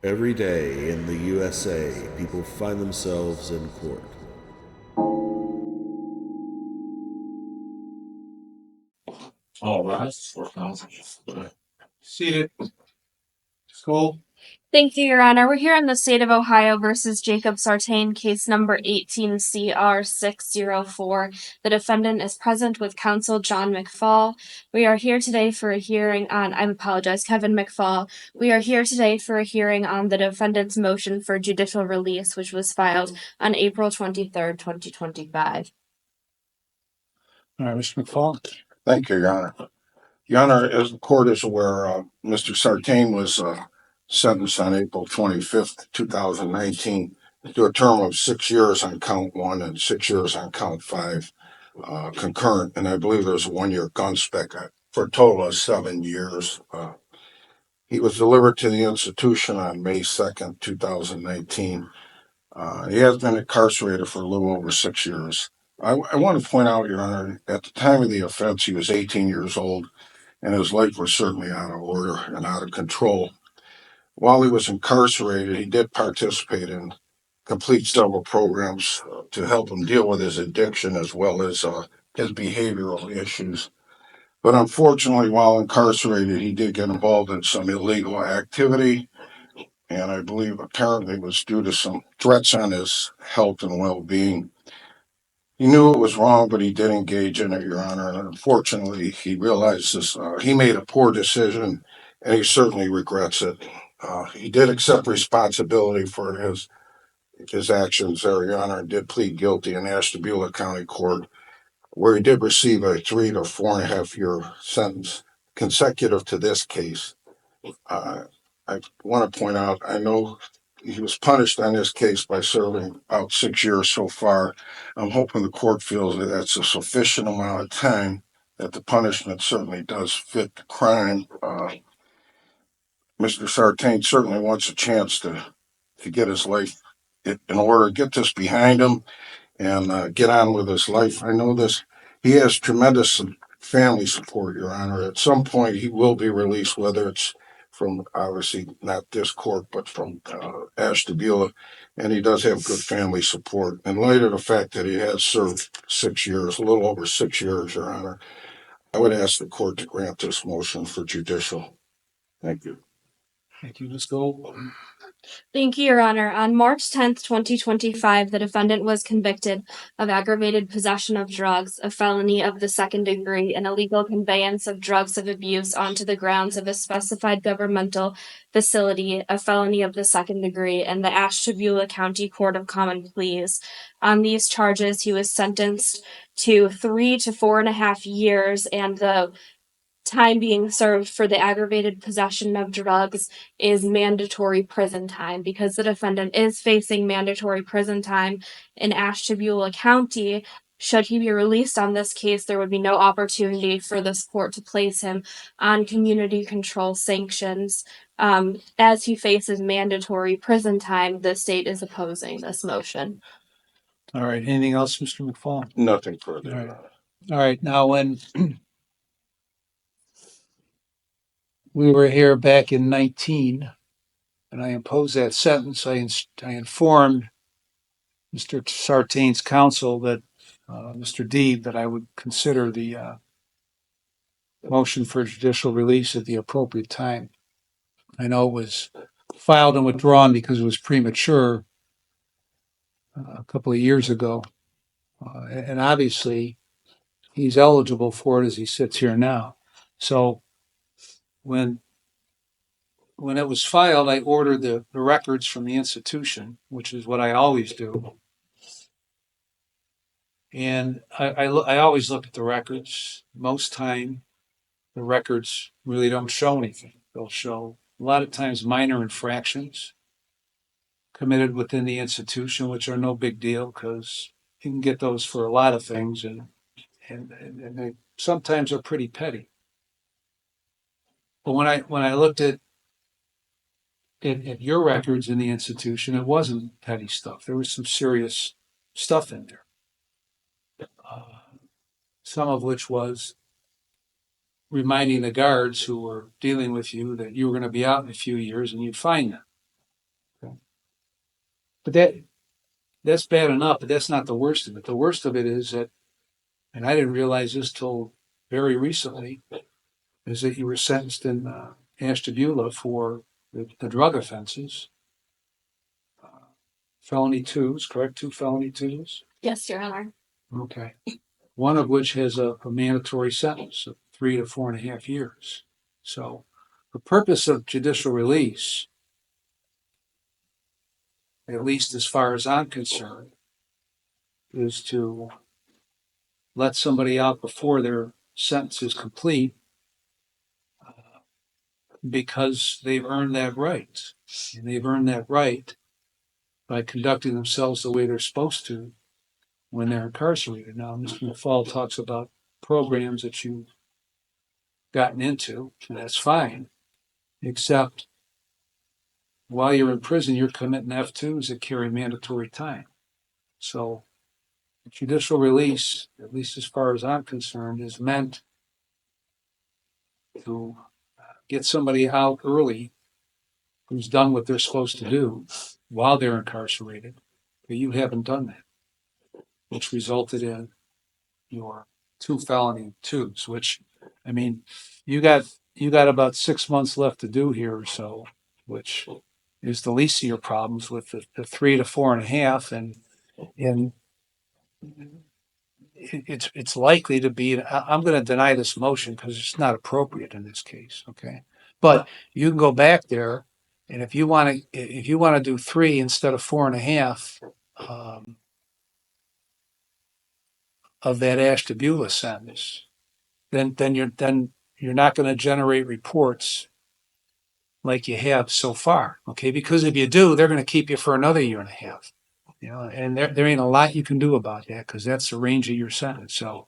Every day in the USA, people find themselves in court. All right. Seated. Cole. Thank you, Your Honor. We're here in the state of Ohio versus Jacob Sartain, case number 18CR604. The defendant is present with counsel John McFall. We are here today for a hearing on, Kevin McFall. We are here today for a hearing on the defendant's motion for judicial release, which was filed on April 23rd, 2025. All right, Mr. McFall. Thank you, Your Honor. Your Honor, as the court is aware, Mr. Sartain was sentenced on April 25th, 2019 to a term of 6 years on count 1 and 6 years on count 5 concurrent. And I believe there's a 1-year gun spec for a total of 7 years. He was delivered to the institution on May 2nd, 2019. He has been incarcerated for a little over 6 years. I want to point out, Your Honor, at the time of the offense, he was 18 years old, and his life was certainly out of order and out of control. While he was incarcerated, he did participate in complete several programs to help him deal with his addiction as well as his behavioral issues. But unfortunately, while incarcerated, he did get involved in some illegal activity, and I believe apparently it was due to some threats on his health and well-being. He knew it was wrong, but he did engage in it, Your Honor. And unfortunately, he realized this. He made a poor decision, and he certainly regrets it. He did accept responsibility for his actions there, Your Honor, and did plead guilty in Ashtabula County Court, where he did receive a 3 to 4.5 year sentence consecutive to this case. I want to point out, I know he was punished on this case by serving about 6 years so far. I'm hoping the court feels that that's a sufficient amount of time, that the punishment certainly does fit the crime. Mr. Sartain certainly wants a chance to get his life in order, get this behind him, and get on with his life. I know this. He has tremendous family support, Your Honor. At some point, he will be released, whether it's from obviously not this court, but from Ashtabula, and he does have good family support. In light of the fact that he has served 6 years, a little over 6 years, Your Honor, I would ask the court to grant this motion for judicial. Thank you. Thank you, Ms. Gold. Thank you, Your Honor. On March 10th, 2025, the defendant was convicted of aggravated possession of drugs, a felony of the second degree, and illegal conveyance of drugs of abuse onto the grounds of a specified governmental facility, a felony of the second degree, and the Ashtabula County Court of Common Pleas. On these charges, he was sentenced to 3 to 4.5 years, and the time being served for the aggravated possession of drugs is mandatory prison time. Because the defendant is facing mandatory prison time in Ashtabula County, should he be released on this case, there would be no opportunity for this court to place him on community control sanctions. As he faces mandatory prison time, the state is opposing this motion. All right. Anything else, Mr. McFall? Nothing further. All right. All right. Now, when we were here back in 19, and I imposed that sentence, I informed Mr. Sartain's counsel that Mr. Deeb, that I would consider the motion for judicial release at the appropriate time. I know it was filed and withdrawn because it was premature a couple of years ago. And obviously, he's eligible for it as he sits here now. So when it was filed, I ordered the records from the institution, which is what I always do. And I always look at the records. Most time, the records really don't show anything. They'll show a lot of times minor infractions committed within the institution, which are no big deal because you can get those for a lot of things, and they sometimes are pretty petty. But when I looked at your records in the institution, it wasn't petty stuff. There was some serious stuff in there. Some of which was reminding the guards who were dealing with you that you were going to be out in a few years and you'd find them. But that's bad enough, but that's not the worst of it. The worst of it is that, and I didn't realize this till very recently, is that you were sentenced in Ashtabula for the drug offenses, felony twos, correct? 2 felony twos. Yes, Your Honor. Okay. One of which has a mandatory sentence of 3 to 4.5 years. So the purpose of judicial release, at least as far as I'm concerned, is to let somebody out before their sentence is complete because they've earned that right. And they've earned that right by conducting themselves the way they're supposed to when they're incarcerated. Now, Mr. McFall talks about programs that you've gotten into, and that's fine, except while you're in prison, you're committing F2s that carry mandatory time. So judicial release, at least as far as I'm concerned, is meant to get somebody out early who's done what they're supposed to do while they're incarcerated. But you haven't done that, which resulted in your 2 felony twos, which, I mean, you got about 6 months left to do here or so, which is the least of your problems with the 3 to 4.5. And it's likely to be, I'm going to deny this motion because it's not appropriate in this case. Okay. But you can go back there, and if you want to do 3 instead of 4.5, of that Ashtabula sentence, then you're not going to generate reports like you have so far. Okay. Because if you do, they're going to keep you for another 1.5 years. And there ain't a lot you can do about that because that's the range of your sentence. So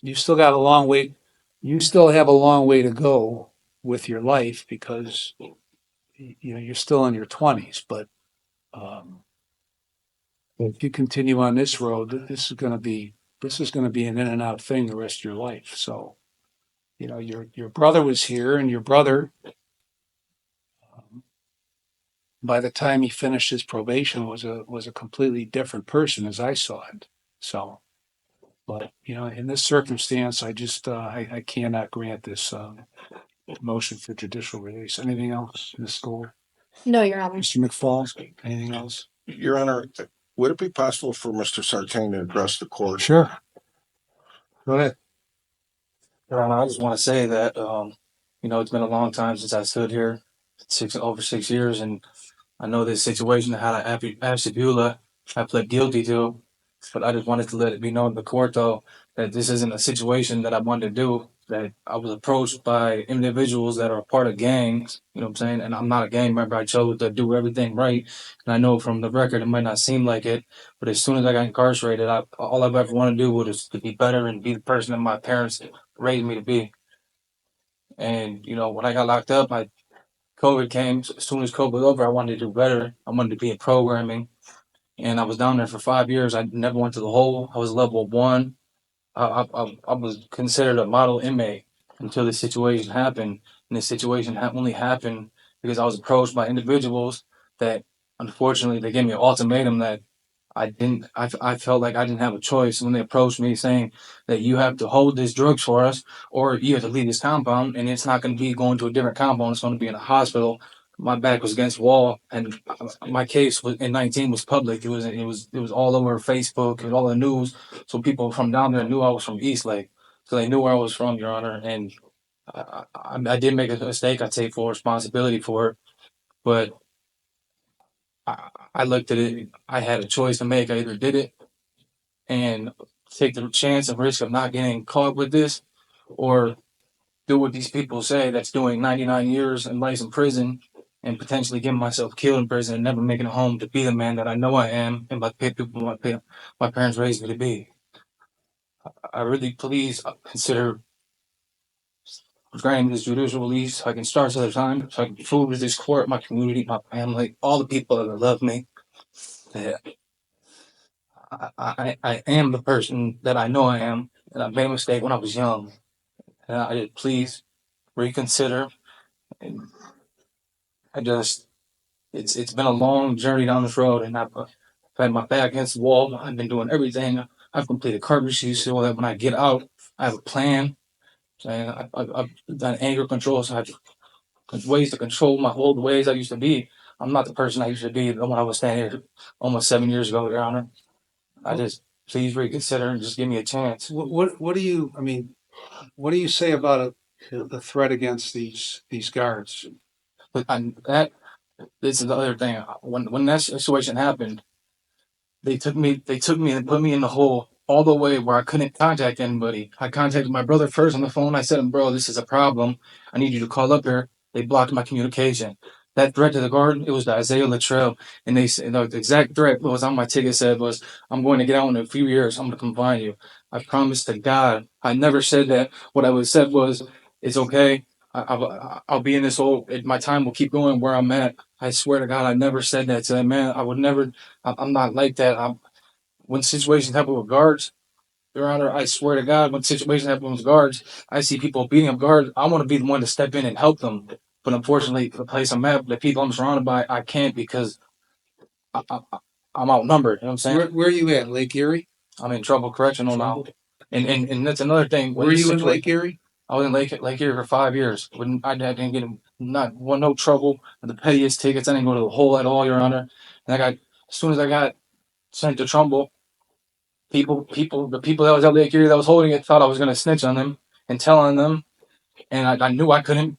you still got a long way. You still have a long way to go with your life because you're still in your 20s. But um, if you continue on this road, this is going to be an in and out thing the rest of your life. So your brother was here, and your brother, by the time he finished his probation, was a completely different person as I saw it. So, but in this circumstance, I cannot grant this motion for judicial release. Anything else, Ms. School? No, Your Honor. Mr. McFall? Anything else? Your Honor, would it be possible for Mr. Sartain to address the court? Sure. Go ahead. Your Honor, I just want to say that, it's been a long time since I stood here, over 6 years, and I know this situation that had Ashtabula, I pled guilty to, but I just wanted to let it be known to the court, though, that this isn't a situation that I wanted to do, that I was approached by individuals that are a part of gangs, you know what I'm saying? And I'm not a gang member. I chose to do everything right. And I know from the record it might not seem like it, but as soon as I got incarcerated, all I've ever wanted to do was to be better and be the person that my parents raised me to be. And, when I got locked up, COVID came. As soon as COVID was over, I wanted to do better. I wanted to be in programming. And I was down there for 5 years. I never went to the hole. I was level 1. I was considered a model inmate until this situation happened. And this situation only happened because I was approached by individuals that, unfortunately, they gave me an ultimatum that I felt like I didn't have a choice when they approached me saying that you have to hold these drugs for us or you have to leave this compound, and it's not going to be going to a different compound. It's going to be in a hospital. My back was against the wall, and my case was in 19 was public. It was all over Facebook and all the news. So people from down there knew I was from Eastlake. So they knew where I was from, Your Honor. And I did make a mistake. I take full responsibility for it. But I looked at it. I had a choice to make. I either did it and take the chance and risk of not getting caught with this, or do what these people say that's doing 99 years and life in prison and potentially getting myself killed in prison and never making it home to be the man that I know I am and by the people my parents raised me to be. I really please consider granting this judicial release so I can start another time, so I can prove to this court, my community, my family, all the people that love me, that I am the person that I know I am, and I made a mistake when I was young. And I please reconsider and I just, it's been a long journey down this road, and I've had my back against the wall. I've been doing everything. I've completed carpentry so that when I get out, I have a plan. And I've done anger control, so I have ways to control my old ways I used to be. I'm not the person I used to be when I was standing here almost 7 years ago, Your Honor. I just please reconsider and just give me a chance. What do you, I mean, what do you say about the threat against these guards? But this is the other thing. When that situation happened, they took me and put me in the hole all the way where I couldn't contact anybody. I contacted my brother first on the phone. I said, bro, this is a problem. I need you to call up here. They blocked my communication. That threat to the guard, it was the Isaiah Latrell. And they said the exact threat was on my ticket said was, I'm going to get out in a few years. I'm going to come find you. I promised to God. I never said that. What I was said was, it's okay. I'll be in this hole. My time will keep going where I'm at. I swear to God, I never said that to that man. I would never. I'm not like that. When situations happen with guards, Your Honor, I swear to God, when situations happen with guards, I see people beating up guards. I want to be the one to step in and help them. But unfortunately, the place I'm at, the people I'm surrounded by, I can't because I, I, I'm outnumbered. You know what I'm saying? Where are you at, Lake Erie? I'm in trouble correctional now. And that's another thing. Were you in Lake Erie? I was in Lake Erie for 5 years. I didn't get no trouble with the pettiest tickets. I didn't go to the hole at all, Your Honor. And as soon as I got sent to Trumbull, the people that was at Lake Erie that was holding it thought I was going to snitch on them and tell on them. And I knew I couldn't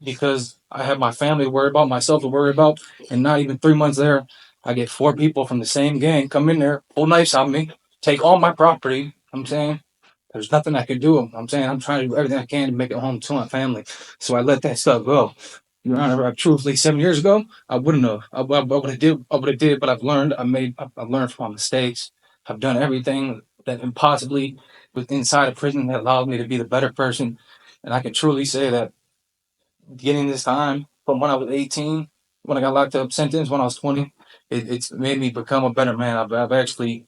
because I had my family to worry about, myself to worry about. And not even 3 months there, I get 4 people from the same gang come in there, pull knives on me, take all my property. I'm saying there's nothing I can do. I'm saying I'm trying to do everything I can to make it home to my family. So I let that stuff go. Your Honor, truthfully, 7 years ago, I wouldn't have. I would have did. I would have did. But I've learned. I've learned from my mistakes. I've done everything that impossibly was inside of prison that allowed me to be the better person. And I can truly say that getting this time from when I was 18, when I got locked up, sentenced when I was 20, it's made me become a better man. I've actually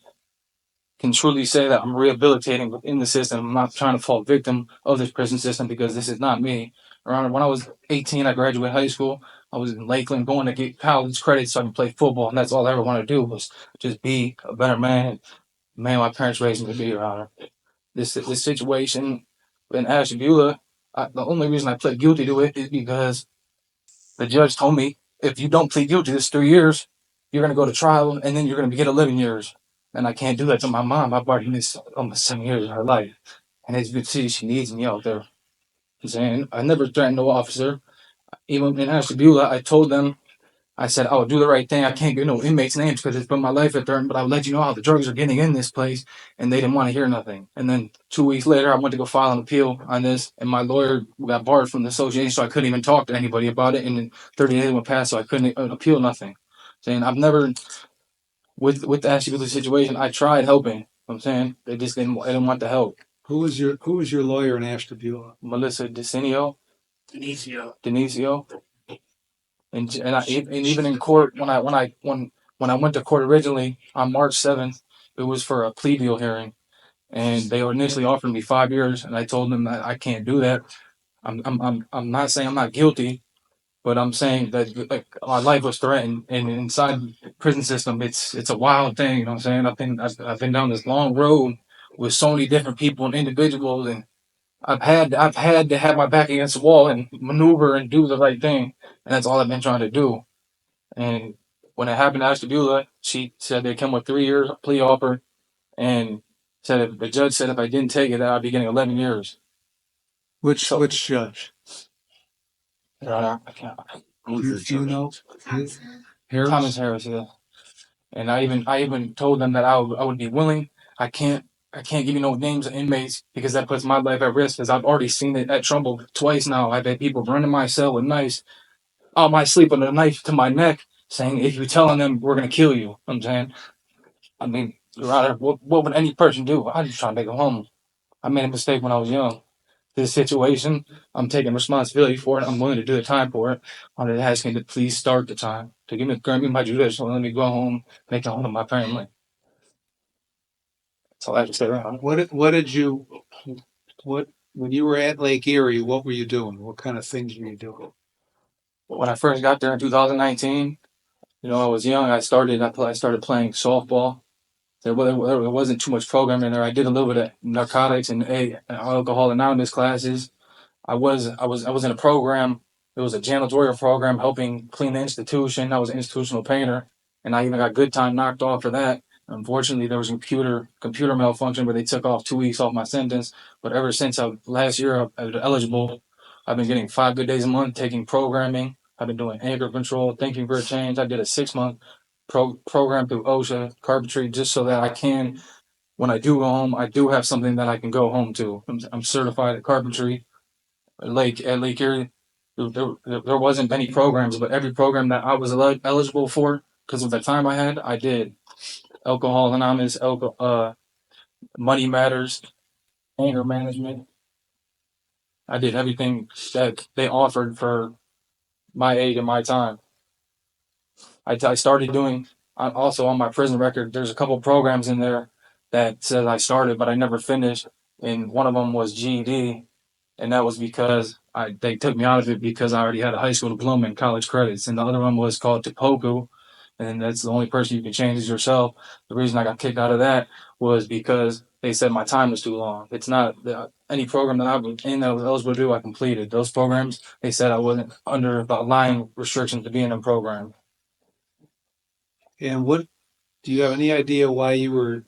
can truly say that I'm rehabilitating within the system. I'm not trying to fall victim of this prison system because this is not me. Around when I was 18, I graduated high school. I was in Lakeland going to get college credits so I can play football, and that's all I ever wanted to do was just be a better man. Man, my parents raised me to be, Your Honor. This situation in Ashtabula, the only reason I pled guilty to it is because the judge told me if you don't plead guilty, this 3 years, you're gonna go to trial and then you're gonna get 11 years. And I can't do that to my mom. I've already missed almost 7 years of her life. And as you can see, she needs me out there. I'm saying I never threatened no officer. Even in Ashtabula, I told them, I said, I would do the right thing. I can't get no inmates' names because it's put my life at threat, but I would let you know how the drugs are getting in this place. And they didn't want to hear nothing. And then 2 weeks later, I went to go file an appeal on this, and my lawyer got barred from the association, so I couldn't even talk to anybody about it. And then 30 days went past, so I couldn't appeal nothing. Saying I've never, with the Ashtabula situation, I tried helping. I'm saying they just didn't want the help. Who was your lawyer in Ashtabula? Melissa Denisio. And even in court when I went to court originally on March 7th, it was for a plea deal hearing, and they initially offered me 5 years, and I told them that I can't do that. I'm not saying I'm not guilty, but I'm saying that like my life was threatened, and inside the prison system, it's a wild thing. You know what I'm saying? I've been down this long road with so many different people and individuals, and I've had to have my back against the wall and maneuver and do the right thing, and that's all I've been trying to do. And when it happened to Ashtabula, she said they come with 3 years plea offer, and said if the judge said if I didn't take it, that I'd be getting 11 years. Which judge? I can't. You know? Harris? Thomas Harris, yeah. And I even told them that I would be willing. I can't give you no names of inmates because that puts my life at risk. Because I've already seen it at Trumbull twice now. I've had people running my cell with knives, on my sleep with a knife to my neck, saying if you're telling them we're gonna kill you. I'm saying, I mean, rather, what would any person do? I'm just trying to make it home. I made a mistake when I was young. This situation, I'm taking responsibility for it. I'm willing to do the time for it. I'm just asking to please start the time to grant me my judicial and let me go home, make it home to my family. That's all I have to say around it. What did you what when you were at Lake Erie? What were you doing? What kind of things were you doing? When I first got there in 2019, I was young. I started playing softball. There wasn't too much programming there. I did a little bit of narcotics and alcohol anonymous classes. I was in a program. It was a janitorial program helping clean the institution. I was an institutional painter, and I even got good time knocked off for that. Unfortunately, there was a computer malfunction where they took off 2 weeks off my sentence. But ever since last year I was eligible, I've been getting 5 good days a month taking programming. I've been doing anger control, thinking for a change. I did a 6 month program through OSHA carpentry just so that I can, when I do go home, I do have something that I can go home to. I'm certified at carpentry. Lake Erie, there wasn't many programs, but every program that I was eligible for because of the time I had, I did. Alcohol Anonymous, Money Matters, Anger Management. I did everything that they offered for my age and my time. I started doing, also on my prison record, there's a couple programs in there that says I started, but I never finished. And one of them was GED. And that was because they took me out of it because I already had a high school diploma and college credits. And the other one was called Topoku, and that's the only person you can change is yourself. The reason I got kicked out of that was because they said my time was too long. It's not any program that I was in that I was eligible to do, I completed. Those programs, they said I wasn't under the line restrictions to be in a program. And what do you have any idea why you were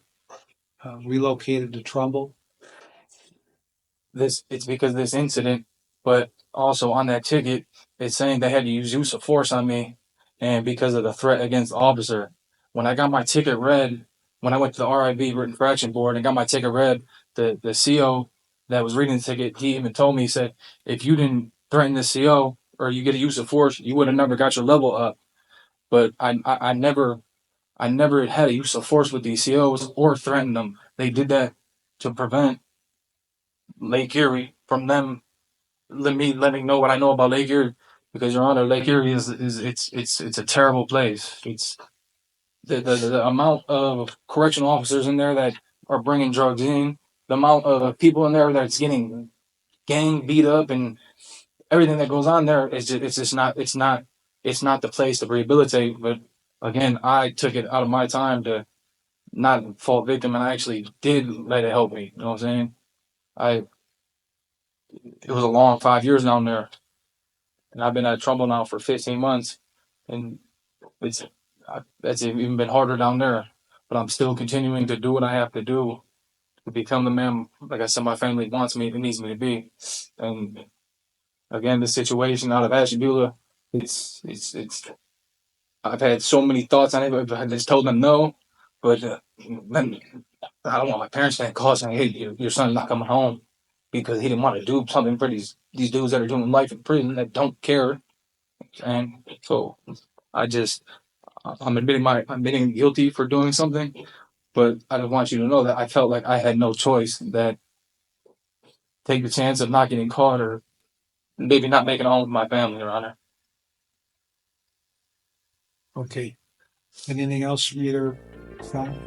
relocated to Trumbull? It's because of this incident, but also on that ticket, it's saying they had to use of force on me, and because of the threat against the officer. When I got my ticket read, when I went to the RIB written infraction board and got my ticket read, the CO that was reading the ticket, he even told me, he said, if you didn't threaten the CO or you get a use of force, you would have never got your level up. But I never had a use of force with these COs or threatened them. They did that to prevent Lake Erie from them letting know what I know about Lake Erie, because Your Honor, Lake Erie is it's a terrible place. It's the amount of correctional officers in there that are bringing drugs in, the amount of people in there that's getting gang beat up, and everything that goes on there is just not the place to rehabilitate. But again, I took it out of my time to not fall victim, and I actually did let it help me. You know what I'm saying? I It was a long 5 years down there, and I've been at Trumbull now for 15 months, and it's that's even been harder down there. But I'm still continuing to do what I have to do to become the man, like I said, my family wants me and needs me to be. And again, the situation out of Ashtabula, it's. I've had so many thoughts on it, but I just told them no. But then I don't want my parents to call saying, "Hey, your son's not coming home," because he didn't want to do something for these dudes that are doing life in prison that don't care. And so I just I'm admitting guilty for doing something, but I just want you to know that I felt like I had no choice. That take the chance of not getting caught or maybe not making it home with my family, Your Honor. Okay. Anything else from either side?